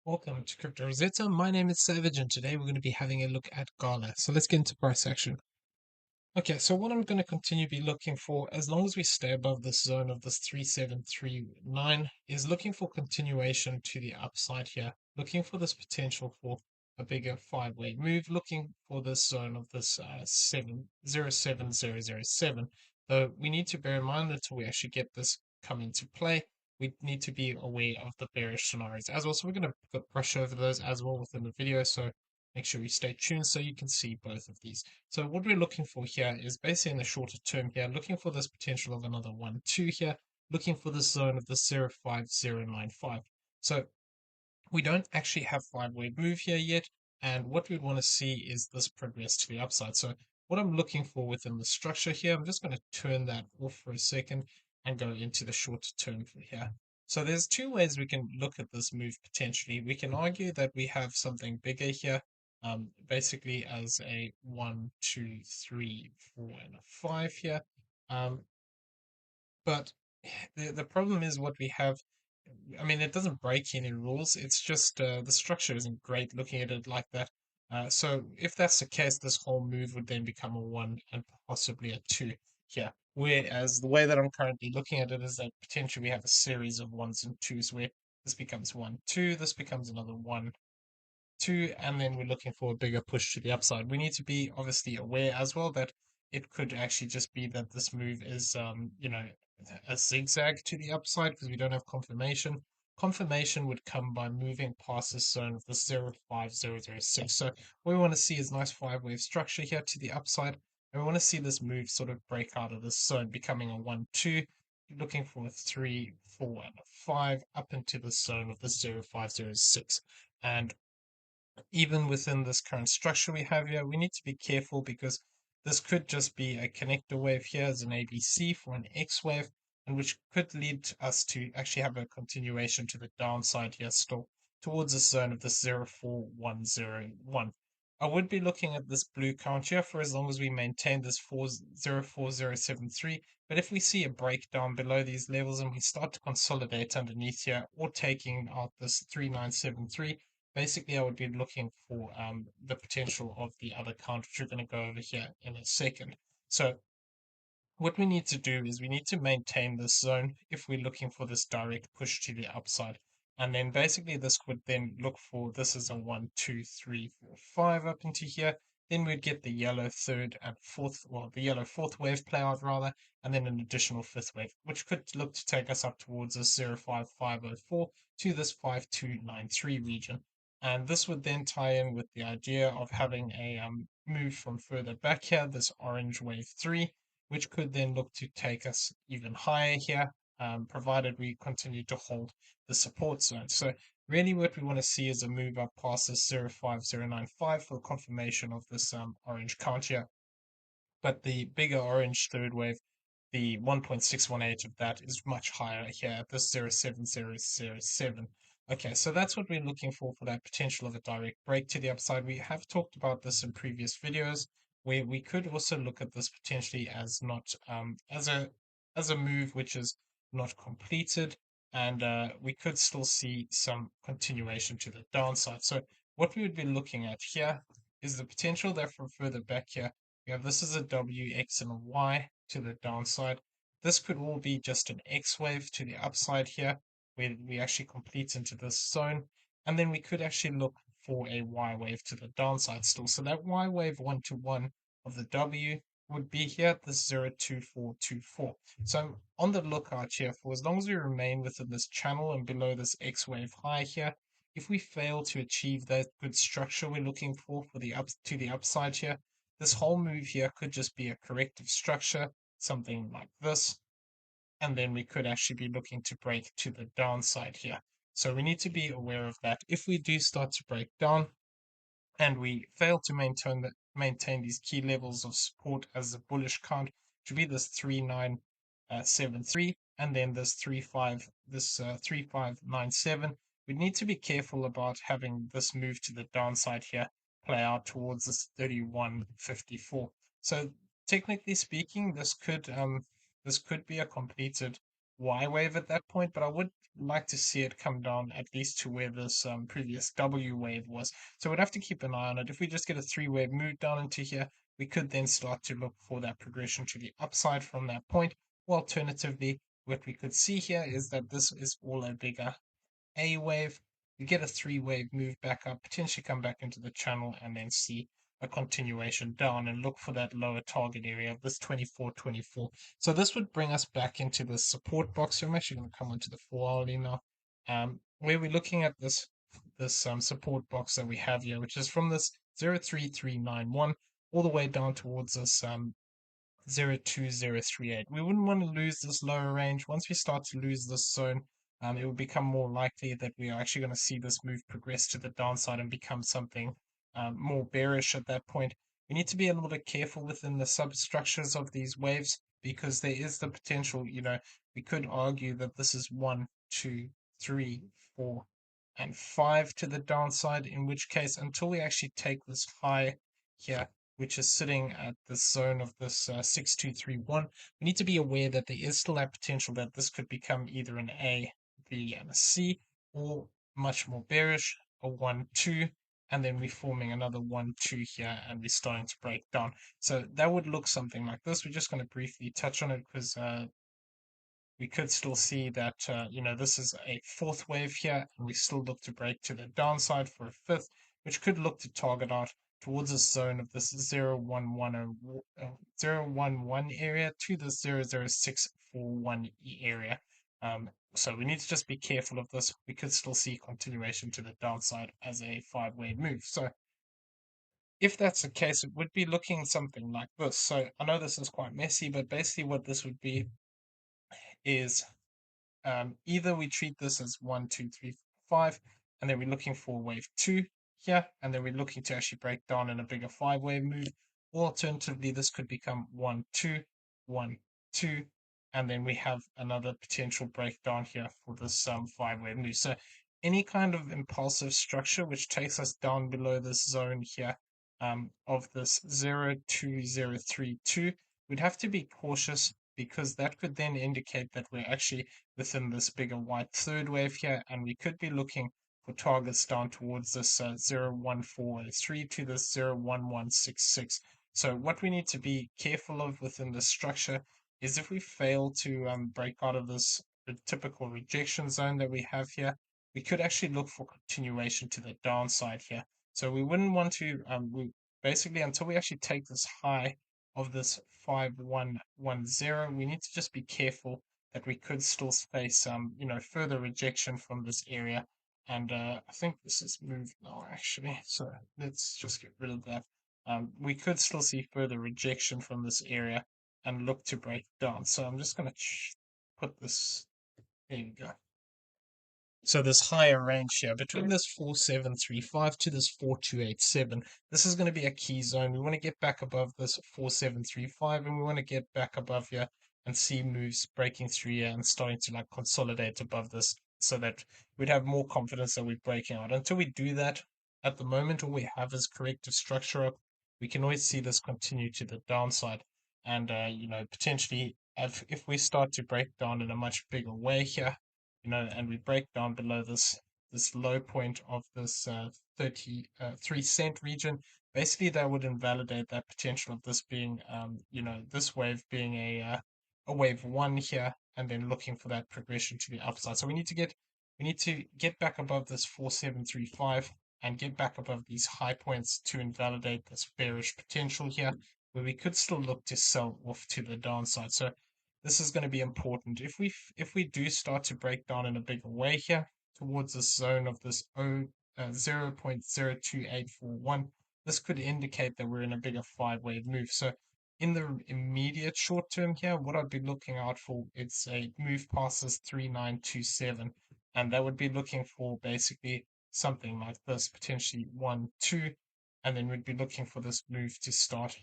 Welcome to Crypto Rosetta. My name is Savage, and today we're going to be having a look at Gala. So let's get into price action. Okay, so what I'm going to continue be looking for, as long as we stay above this zone of this 3739, is looking for continuation to the upside here, looking for this potential for a bigger five-way move, looking for this zone of this 707007. Though we need to bear in mind until we actually get this come into play, we need to be aware of the bearish scenarios as well. So we're going to brush over those as well within the video. So make sure you stay tuned so you can see both of these. So what we're looking for here is basically in the shorter term here, looking for this potential of another 1, 2 here, looking for this zone of the 05095. So we don't actually have five-way move here yet, and what we'd want to see is this progress to the upside. So what I'm looking for within the structure here, I'm just going to turn that off for a second and go into the shorter term for here. So there's two ways we can look at this move potentially. We can argue that we have something bigger here, basically as a 1, 2, 3, 4, and a 5 here. Um, but the problem is what we have. I mean, it doesn't break any rules. It's just the structure isn't great looking at it like that. So if that's the case, this whole move would then become a 1 and possibly a 2 here. Whereas the way that I'm currently looking at it is that potentially we have a series of 1s and 2s where this becomes 1, 2, this becomes another 1, 2, and then we're looking for a bigger push to the upside. We need to be obviously aware as well that it could actually just be that this move is, a zigzag to the upside because we don't have confirmation. Confirmation would come by moving past this zone of the 05006. So what we want to see is nice five-wave structure here to the upside. And we want to see this move sort of break out of this zone, becoming a 1, 2, looking for a 3, 4, and a 5 up into the zone of the 05006. And even within this current structure we have here, we need to be careful because this could just be a connector wave here as an ABC for an X wave, and which could lead us to actually have a continuation to the downside here still towards the zone of the 04101. I would be looking at this blue count here for as long as we maintain this 04073. But if we see a breakdown below these levels and we start to consolidate underneath here or taking out this 3973, basically I would be looking for the potential of the other count, which we're going to go over here in a second. So what we need to do is we need to maintain this zone if we're looking for this direct push to the upside. And then basically this would then look for this is a 1, 2, 3, 4, 5 up into here. Then we'd get the yellow third and fourth, well, the yellow fourth wave play out rather, and then an additional fifth wave, which could look to take us up towards this 05504 to this 5293 region. And this would then tie in with the idea of having a move from further back here, this orange wave 3, which could then look to take us even higher here, provided we continue to hold the support zone. So really what we want to see is a move up past this 05095 for confirmation of this orange count here. But the bigger orange third wave, the 1.618 of that is much higher here at this 07007. Okay, so that's what we're looking for that potential of a direct break to the upside. We have talked about this in previous videos, where we could also look at this potentially as not as a move which is not completed, and we could still see some continuation to the downside. So what we would be looking at here is the potential that from further back here, we have this is a W, X, and a Y to the downside. This could all be just an X wave to the upside here, where we actually complete into this zone. And then we could actually look for a Y wave to the downside still. So that Y wave 1 to 1 of the W would be here at this 02424. So I'm on the lookout here for as long as we remain within this channel and below this X wave high here. If we fail to achieve that good structure we're looking for the to the upside here, this whole move here could just be a corrective structure, something like this, and then we could actually be looking to break to the downside here. So we need to be aware of that. If we do start to break down and we fail to maintain these key levels of support as the bullish count, which would be this 3973 and then this 3597, we need to be careful about having this move to the downside here play out towards this 3154. So technically speaking, this could be a completed Y wave at that point, but I would like to see it come down at least to where this previous W wave was. So we'd have to keep an eye on it. If we just get a three-wave move down into here, we could then start to look for that progression to the upside from that point. Or alternatively, what we could see here is that this is all a bigger A wave. You get a three-wave move back up, potentially come back into the channel, and then see a continuation down and look for that lower target area of this 24.24. So this would bring us back into the support box. So I'm actually going to come onto the 4-hourly now, where we're looking at this support box that we have here, which is from this 03391 all the way down towards this 02038. We wouldn't want to lose this lower range. Once we start to lose this zone, it will become more likely that we are actually going to see this move progress to the downside and become something more bearish at that point. We need to be a little bit careful within the substructures of these waves because there is the potential, we could argue that this is 1, 2, 3, 4, and 5 to the downside, in which case, until we actually take this high here, which is sitting at the zone of this 6231, we need to be aware that there is still that potential that this could become either an A, B, and a C, or much more bearish, a 1, 2, and then we're forming another 1, 2 here, and we're starting to break down. So that would look something like this. We're just going to briefly touch on it because we could still see that, this is a fourth wave here, and we still look to break to the downside for a fifth, which could look to target out towards a zone of this 011 area to the 00641 area. So we need to just be careful of this. We could still see continuation to the downside as a five-wave move. So if that's the case, it would be looking something like this. So I know this is quite messy, but basically what this would be is either we treat this as 1, 2, 3, 5, and then we're looking for wave 2 here, and then we're looking to actually break down in a bigger 5-wave move. Or alternatively, this could become 1, 2, 1, 2, and then we have another potential breakdown here for this 5-wave move. So any kind of impulsive structure which takes us down below this zone here of this 02032, we'd have to be cautious because that could then indicate that we're actually within this bigger white third wave here, and we could be looking for targets down towards this 01403 to this 01166. So what we need to be careful of within this structure is if we fail to break out of this typical rejection zone that we have here, we could actually look for continuation to the downside here. So we wouldn't want to, we basically, until we actually take this high of this 5110, we need to just be careful that we could still face further rejection from this area. And I think this is moved now actually. So let's just get rid of that. We could still see further rejection from this area and look to break down. So I'm just going to put this, there you go. So this higher range here, between this 4735 to this 4287, this is going to be a key zone. We want to get back above this 4735, and we want to get back above here and see moves breaking through here and starting to like consolidate above this so that we'd have more confidence that we're breaking out. Until we do that, at the moment, all we have is corrective structure up. We can always see this continue to the downside. And, potentially, if we start to break down in a much bigger way here, and we break down below this low point of this 33 cent region, basically that would invalidate that potential of this being, this wave being a wave 1 here, and then looking for that progression to the upside. So we need to get back above this 4735 and get back above these high points to invalidate this bearish potential here, where we could still look to sell off to the downside. So this is going to be important. If we do start to break down in a bigger way here towards this zone of this 0.0281, this could indicate that we're in a bigger 5-wave move. So in the immediate short term here, what I'd be looking out for, it's a move past this 3927, and that would be looking for basically something like this, potentially 1, 2, and then we'd be looking for this move to start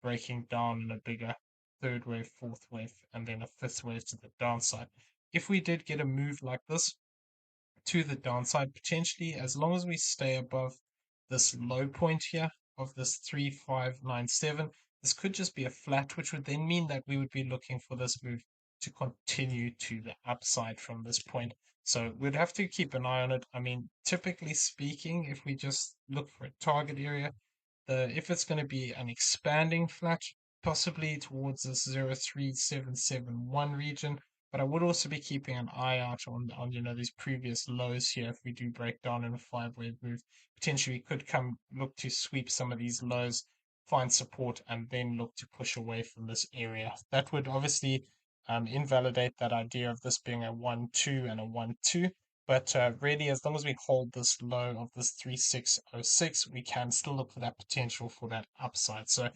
breaking down in a bigger third wave, fourth wave, and then a fifth wave to the downside. If we did get a move like this to the downside, potentially, as long as we stay above this low point here of this 3597, this could just be a flat, which would then mean that we would be looking for this move to continue to the upside from this point. So we'd have to keep an eye on it. I mean, typically speaking, if we just look for a target area, if it's going to be an expanding flat, possibly towards this 03771 region, but I would also be keeping an eye out on these previous lows here. If we do break down in a five-way move, potentially we could come look to sweep some of these lows, find support, and then look to push away from this area. That would obviously invalidate that idea of this being a 1-2 and a 1-2. But really, as long as we hold this low of this 3606, we can still look for that potential for that upside. So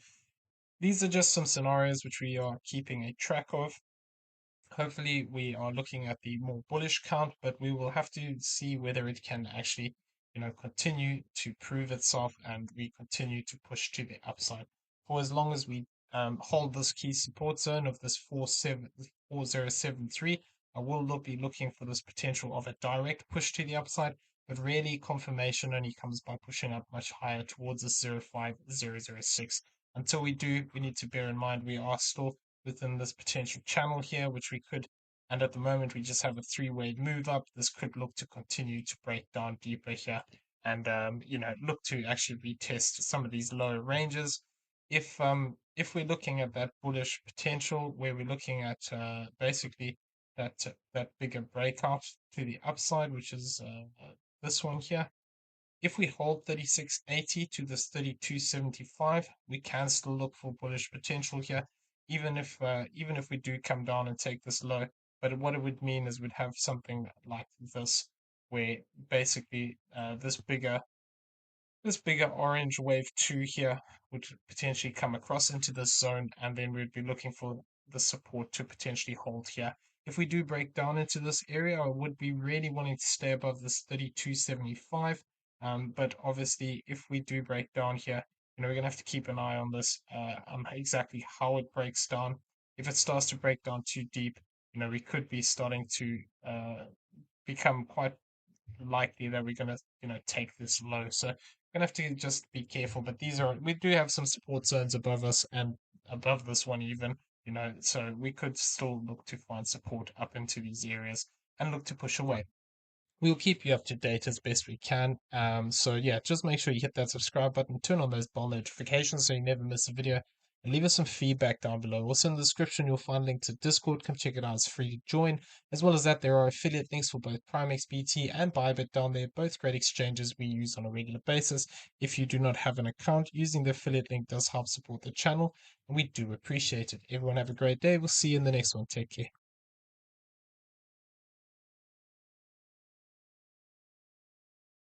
these are just some scenarios which we are keeping a track of. Hopefully, we are looking at the more bullish count, but we will have to see whether it can actually, continue to prove itself and we continue to push to the upside. For as long as we hold this key support zone of this 4073, I will be looking for this potential of a direct push to the upside, but really confirmation only comes by pushing up much higher towards this 05006. Until we do, we need to bear in mind we are still within this potential channel here, which we could, and at the moment we just have a three-way move up. This could look to continue to break down deeper here and look to actually retest some of these lower ranges. If we're looking at that bullish potential where we're looking at basically that bigger breakout to the upside, which is this one here, if we hold 3680 to this 3275, we can still look for bullish potential here, even if we do come down and take this low. But what it would mean is we'd have something like this, where basically this bigger orange wave 2 here would potentially come across into this zone, and then we'd be looking for the support to potentially hold here. If we do break down into this area, I would be really wanting to stay above this 3275. But obviously, if we do break down here, we're going to have to keep an eye on this, on exactly how it breaks down. If it starts to break down too deep, we could be starting to become quite likely that we're gonna, take this low. So gonna have to just be careful. But we do have some support zones above us and above this one even, so we could still look to find support up into these areas and look to push away. We'll keep you up to date as best we can. So yeah, just make sure you hit that subscribe button, turn on those bell notifications so you never miss a video, and leave us some feedback down below. Also in the description, you'll find a link to Discord. Come check it out; it's free to join. As well as that, there are affiliate links for both PrimeXBT and BYBIT down there. Both great exchanges we use on a regular basis. If you do not have an account, using the affiliate link does help support the channel, and we do appreciate it. Everyone have a great day. We'll see you in the next one. Take care.